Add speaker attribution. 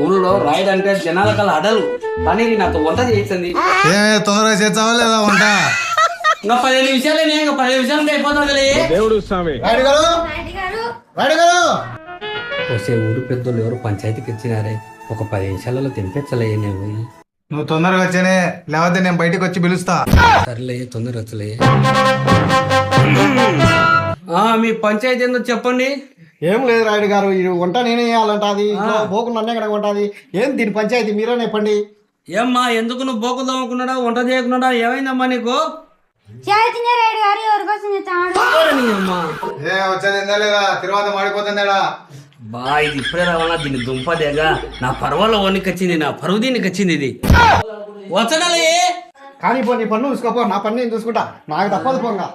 Speaker 1: ఊళ్ళో రాయుడు అంటే జనాల కల్లా అడలు కానీ నాతో వంట చేసింది.
Speaker 2: తొందరగా చేస్తావా లేదా వంట?
Speaker 1: ఇంకా 15 నిమిషాలే, ఇంకా 15 నిమిషాలు అయిపోతుంది.
Speaker 2: దేవుడు స్వామి.
Speaker 1: వస్తే ఊరు పెద్దోళ్ళు ఎవరు పంచాయతీకి ఇచ్చినారే, ఒక 10 నిమిషాలలో తినిపించలే. నేను
Speaker 2: నువ్వు తొందరగా వచ్చానే, లేకపోతే నేను బయటకు వచ్చి పిలుస్తా.
Speaker 1: సర్లే, తొందర వచ్చలే. మీ పంచాయతీ ఏందో చెప్పండి.
Speaker 3: ఏం లేదు రాయుడు గారు, ఈ వంట నేనే వేయాలంట. అది పోకుండా అన్నే కనుక ఉంటుంది. ఏం దీని పంచాయతీ మీరే చెప్పండి.
Speaker 1: ఏమ్మా, ఎందుకు నువ్వు బోకులు తవ్వుకున్నాడా, వంట చేయకున్నాడా, ఏమైందమ్మా నీకు?
Speaker 2: వచ్చేది లేదా, తర్వాత మాడిపోతుందా?
Speaker 1: బా, ఇది ఇప్పుడే రావాలా? దీన్ని దుంపదేగా నా పర్వాలో వణికొచ్చింది, నా పరువు దీనికి వచ్చింది. ఇది వచ్చడాలే.
Speaker 3: కానీ పో, నీ పన్ను చూసుకోపో, నా పన్ను నేను చూసుకుంటా, నాకు తప్పదు పోంగా.